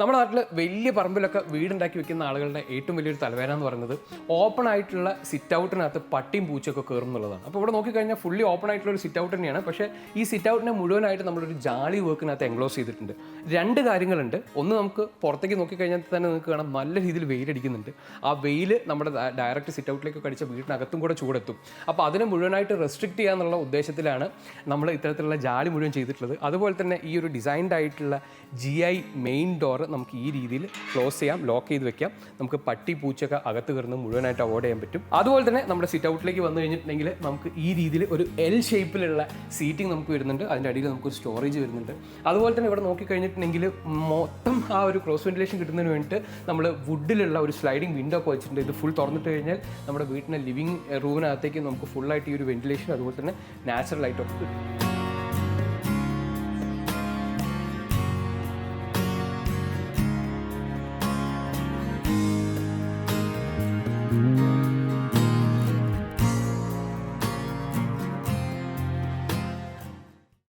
നമ്മുടെ നാട്ടിൽ വലിയ പറമ്പിലൊക്കെ വീടുണ്ടാക്കി വെക്കുന്ന ആളുകളുടെ ഏറ്റവും വലിയൊരു തലവേദന എന്ന് പറയുന്നത് ഓപ്പൺ ആയിട്ടുള്ള സിറ്റ് ഔട്ടിനകത്ത് പട്ടിയും പൂച്ചയൊക്കെ കയറും എന്നുള്ളതാണ്. അപ്പോൾ ഇവിടെ നോക്കിക്കഴിഞ്ഞാൽ ഫുള്ളി ഓപ്പൺ ആയിട്ടുള്ള ഒരു സിറ്റ് ഔട്ട് തന്നെയാണ്. പക്ഷേ ഈ സിറ്റ് ഔട്ടിനെ മുഴുവനായിട്ട് നമ്മളൊരു ജാളി വർക്കിനകത്ത് എൻക്ലോസ് ചെയ്തിട്ടുണ്ട്. രണ്ട് കാര്യങ്ങളുണ്ട്. ഒന്ന്, നമുക്ക് പുറത്തേക്ക് നോക്കിക്കഴിഞ്ഞാൽ തന്നെ നിങ്ങൾക്ക് കാണാം നല്ല രീതിയിൽ വെയിലടിക്കുന്നുണ്ട്. ആ വെയിൽ നമ്മുടെ ഡയറക്റ്റ് സിറ്റ് ഔട്ടിലേക്ക് കടിച്ച വീടിനകത്തും കൂടെ ചൂടെത്തും. അപ്പോൾ അതിനെ മുഴുവനായിട്ട് റെസ്ട്രിക്റ്റ് ചെയ്യാന്നുള്ള ഉദ്ദേശത്തിലാണ് നമ്മൾ ഇത്തരത്തിലുള്ള ജാളി മുഴുവൻ ചെയ്തിട്ടുള്ളത്. അതുപോലെ തന്നെ ഈ ഒരു ഡിസൈൻഡ് ആയിട്ടുള്ള GI മെയിൻ ഡോർ നമുക്ക് ഈ രീതിയിൽ ക്ലോസ് ചെയ്യാം, ലോക്ക് ചെയ്ത് വെക്കാം. നമുക്ക് പട്ടി പൂച്ചയൊക്കെ അകത്ത് കയറുന്നത് മുഴുവനായിട്ട് അവോയ്ഡ് ചെയ്യാൻ പറ്റും. അതുപോലെ തന്നെ നമ്മുടെ സിറ്റ് ഔട്ടിലേക്ക് വന്നു കഴിഞ്ഞിട്ടുണ്ടെങ്കിൽ നമുക്ക് ഈ രീതിയിൽ ഒരു L ഷേപ്പിലുള്ള സീറ്റിംഗ് നമുക്ക് വരുന്നുണ്ട്. അതിൻ്റെ അടിയിൽ നമുക്കൊരു സ്റ്റോറേജ് വരുന്നുണ്ട്. അതുപോലെ തന്നെ ഇവിടെ നോക്കിക്കഴിഞ്ഞിട്ടുണ്ടെങ്കിൽ മൊത്തം ആ ഒരു ക്രോസ് വെന്റിലേഷൻ കിട്ടുന്നതിന് വേണ്ടിയിട്ട് നമ്മൾ വുഡിലുള്ള ഒരു സ്ലൈഡിംഗ് വിൻഡോ ഒക്കെ വെച്ചിട്ടുണ്ട്. ഇത് ഫുൾ തുറന്നിട്ട് കഴിഞ്ഞാൽ നമ്മുടെ വീട്ടിലെ ലിവിങ് റൂമിനകത്തേക്ക് നമുക്ക് ഫുള്ളായിട്ട് ഈ ഒരു വെന്റിലേഷൻ അതുപോലെ തന്നെ നാച്ചുറൽ ലൈറ്റൊക്കെ കിട്ടും.